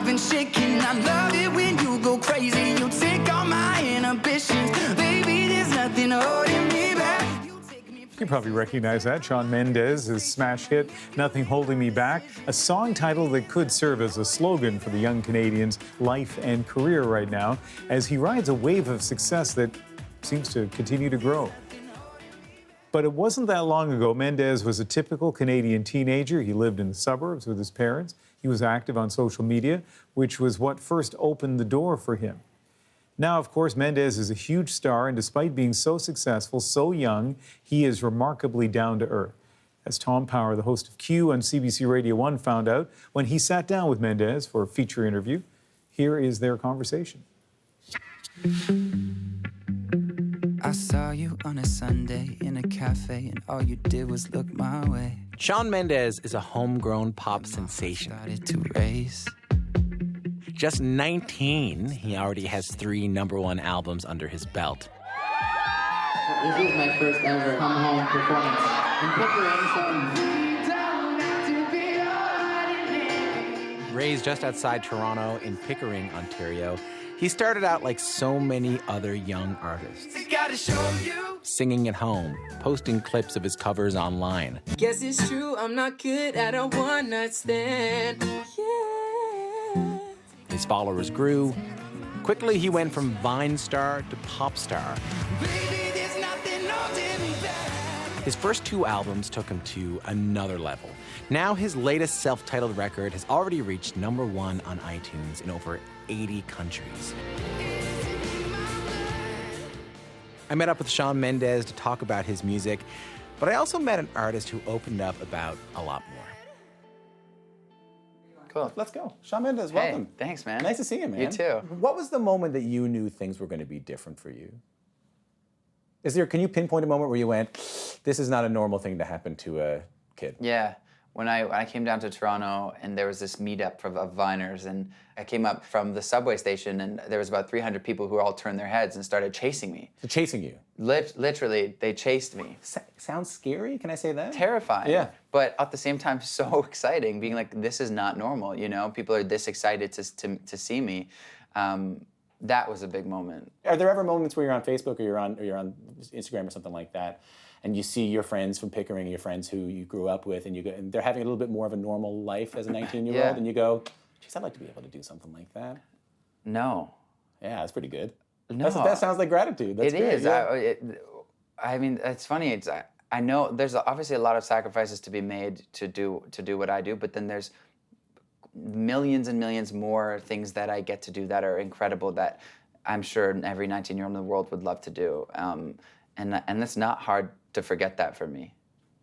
I've been shaking. I love it when you go crazy. You take all my inhibitions. Baby, there's nothing holding me back. You probably recognize that. Shawn Mendes, his smash hit, Nothing Holding Me Back, a song title that could serve as a slogan for the young Canadian's life and career right now, as he rides a wave of success that seems to continue to grow. But it wasn't that long ago. Mendes was a typical Canadian teenager. He lived in the suburbs with his parents. He was active on social media, which was what first opened the door for him. Now, of course, Mendes is a huge star, and despite being so successful, so young, he is remarkably down to earth. As Tom Power, the host of Q on CBC Radio 1, found out when he sat down with Mendes for a feature interview, here is their conversation. I saw you on a Sunday in a cafe, and all you did was look my way. Shawn Mendes is a homegrown pop sensation. Started to race. Just 19, he already has 3 #1 albums under his belt. This is my first ever come home performance in Pickering. Raised just outside Toronto in Pickering, Ontario, he started out like so many other young artists, singing at home, posting clips of his covers online. Guess it's true, I'm not good at a one-night stand. Yeah. His followers grew. Quickly, he went from Vine star to pop star. His first 2 albums took him to another level. Now his latest self-titled record has already reached #1 on iTunes in over 80 countries. I met up with Shawn Mendes to talk about his music, but I also met an artist who opened up about a lot more. Cool. Let's go. Shawn Mendes, welcome. Hey, thanks, man. Nice to see you, man. You too. What was the moment that you knew things were going to be different for you? Can you pinpoint a moment where you went, this is not a normal thing to happen to a kid? Yeah. When I came down to Toronto and there was this meetup of Viners, and I came up from the subway station and there was about 300 people who all turned their heads and started chasing me. So chasing you? Literally, they chased me. Sounds scary, can I say that? Terrifying. Yeah. But at the same time, so exciting, being like, this is not normal, you know? People are this excited to see me. That was a big moment. Are there ever moments where you're on Facebook or you're on Instagram or something like that, and you see your friends from Pickering, your friends who you grew up with, and they're having a little bit more of a normal life as a 19-year-old, Yeah. and you go, geez, I'd like to be able to do something like that. No. Yeah, that's pretty good. No. That sounds like gratitude. That's It great, is. yeah. I mean, it's funny. I know there's obviously a lot of sacrifices to be made to do what I do, but then there's millions and millions more things that I get to do that are incredible that I'm sure every 19-year-old in the world would love to do. And it's not hard to forget that for me.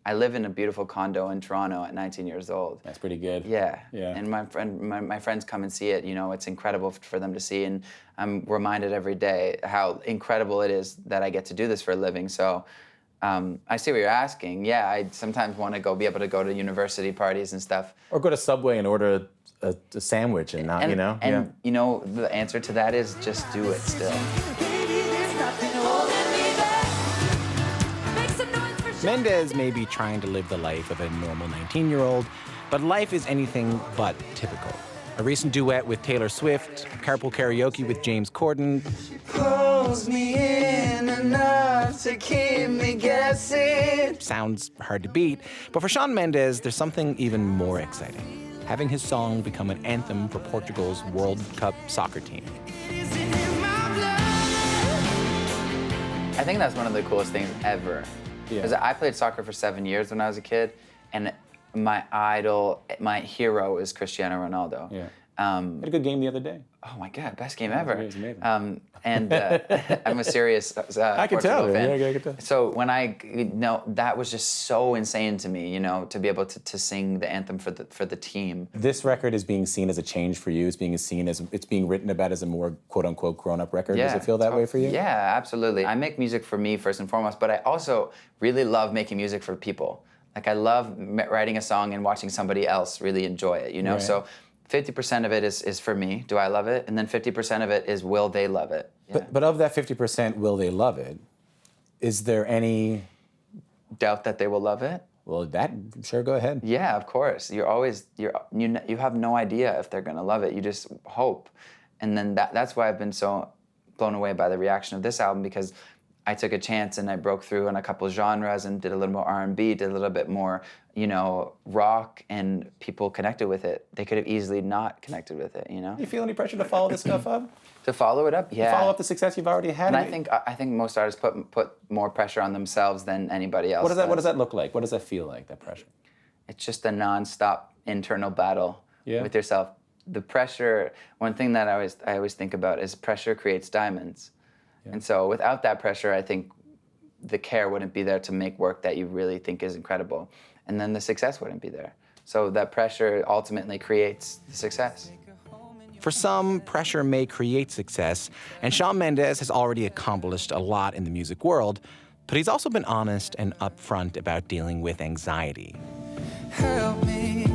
I live in a beautiful condo in Toronto at 19 years old. That's pretty good. Yeah. Yeah. And my friends come and see it. You know, it's incredible for them to see, and I'm reminded every day how incredible it is that I get to do this for a living. So I see what you're asking. Yeah, I sometimes want to be able to go to university parties and stuff. Or go to Subway and order a sandwich and not, And, you know? And, you know, the answer to that is just do it still. Mendes may be trying to live the life of a normal 19-year-old, but life is anything but typical. A recent duet with Taylor Swift, carpool karaoke with James Corden. Pulls me in enough to keep me guessing. Sounds hard to beat, but for Shawn Mendes, there's something even more exciting. Having his song become an anthem for Portugal's World Cup soccer team. I think that's one of the coolest things ever. Because Yeah. I played soccer for 7 years when I was a kid, and my idol, my hero is Cristiano Ronaldo. Yeah. Had a good game the other day. Oh my God, best game ever. It was amazing. And I'm a serious I can tell. Portugal fan. Yeah, I can tell. So when that was just so insane to me, you know, to be able to sing the anthem for the team. This record is being seen as a change for you. It's being written about as a more quote unquote grown up record. Does it feel that way for you? Yeah, absolutely. I make music for me first and foremost, but I also really love making music for people. Like I love writing a song and watching somebody else really enjoy it, you know? Right. So 50% of it is for me, do I love it? And then 50% of it is will they love it? Yeah. But of that 50%, will they love it? Is there any Doubt that they will love it? Well, sure, go ahead. Yeah, of course. You have no idea if they're gonna love it. You just hope, and then that's why I've been so blown away by the reaction of this album, because I took a chance and I broke through in a couple genres and did a little more R&B, did a little bit more, rock, and people connected with it. They could have easily not connected with it, Do you feel any pressure to follow this stuff up? To follow it up, yeah. To follow up the success you've already had. And I think most artists put more pressure on themselves than anybody else. What does that look like? What does that feel like, that pressure? It's just a nonstop internal battle with yourself. The pressure, one thing that I always think about is pressure creates diamonds. Yeah. And so without that pressure, I think the care wouldn't be there to make work that you really think is incredible. And then the success wouldn't be there. So that pressure ultimately creates the success. For some, pressure may create success, and Shawn Mendes has already accomplished a lot in the music world, but he's also been honest and upfront about dealing with anxiety. Help me.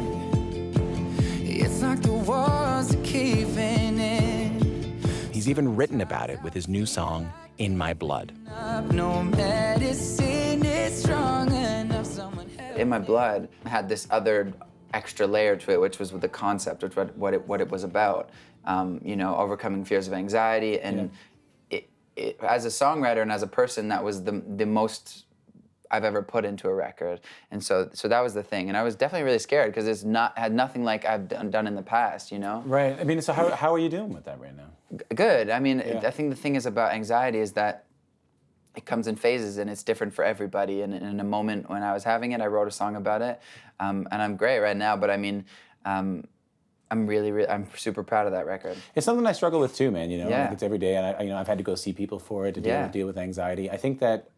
It's like the walls are caving in. He's even written about it with his new song, In My Blood. No medicine is strong enough. In My Blood had this other extra layer to it, which was with the concept, which what it was about. Overcoming fears of anxiety, and it, as a songwriter and as a person, that was the most I've ever put into a record, and so that was the thing. And I was definitely really scared because it's had nothing like I've done in the past, Right. I mean, so how are you doing with that right now? Good. I mean, I think the thing is about anxiety is that it comes in phases and it's different for everybody. And in a moment when I was having it, I wrote a song about it, and I'm great right now. But I mean, I'm super proud of that record. It's something I struggle with too, man. Yeah. Like it's every day, and I've had to go see people for it to deal with anxiety. I think that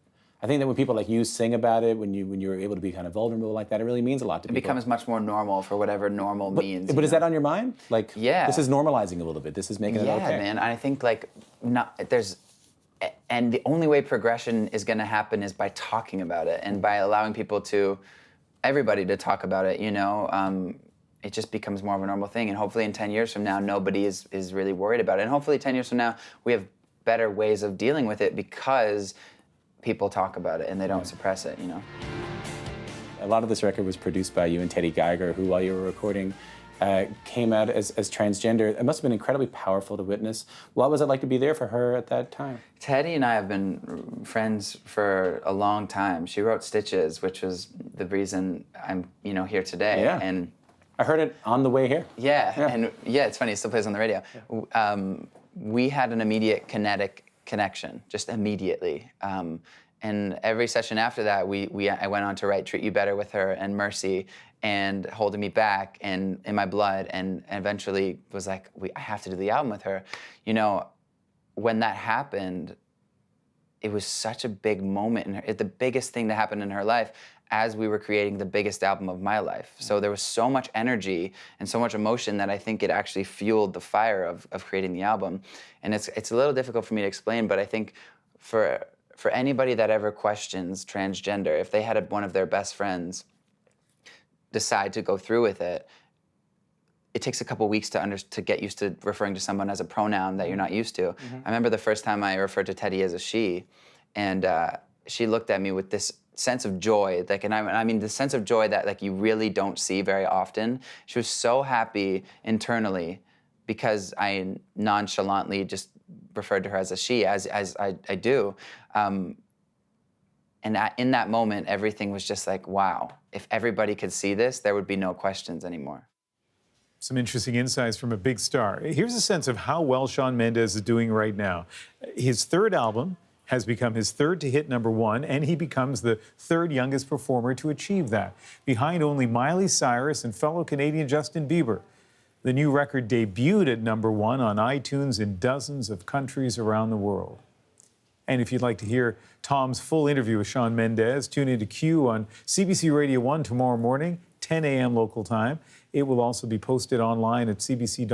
when people like you sing about it, when you're able to be kind of vulnerable like that, it really means a lot to people. It becomes much more normal for whatever normal means. But is that on your mind? Like, yeah, this is normalizing a little bit. This is making it okay. Yeah, man. I think and the only way progression is going to happen is by talking about it and by allowing everybody to talk about it. It just becomes more of a normal thing, and hopefully in 10 years from now, nobody is really worried about it. And hopefully 10 years from now, we have better ways of dealing with it because people talk about it and they don't suppress it, A lot of this record was produced by you and Teddy Geiger, who, while you were recording, came out as transgender. It must have been incredibly powerful to witness. What was it like to be there for her at that time? Teddy and I have been friends for a long time. She wrote Stitches, which was the reason I'm, here today. Yeah. And I heard it on the way here. Yeah. And it's funny, it still plays on the radio. Yeah. We had an immediate kinetic connection, just immediately. And every session after that, I went on to write Treat You Better with her and Mercy and Holding Me Back and In My Blood, and eventually was like, I have to do the album with her. When that happened, it was such a big moment, the biggest thing that happened in her life as we were creating the biggest album of my life. So there was so much energy and so much emotion that I think it actually fueled the fire of creating the album. And it's a little difficult for me to explain, but I think for anybody that ever questions transgender, if they had one of their best friends decide to go through with it, it takes a couple weeks to get used to referring to someone as a pronoun that you're not used to. Mm-hmm. I remember the first time I referred to Teddy as a she, and she looked at me with this sense of joy, the sense of joy that you really don't see very often. She was so happy internally because I nonchalantly just referred to her as a she, as I do. And in that moment, everything was just like, wow, if everybody could see this, there would be no questions anymore. Some interesting insights from a big star. Here's a sense of how well Shawn Mendes is doing right now. His third album has become his third to hit #1, and he becomes the third youngest performer to achieve that, behind only Miley Cyrus and fellow Canadian Justin Bieber. The new record debuted at #1 on iTunes in dozens of countries around the world. And if you'd like to hear Tom's full interview with Shawn Mendes, tune into Q on CBC Radio 1 tomorrow morning, 10 a.m. local time. It will also be posted online at cbc.ca/Q.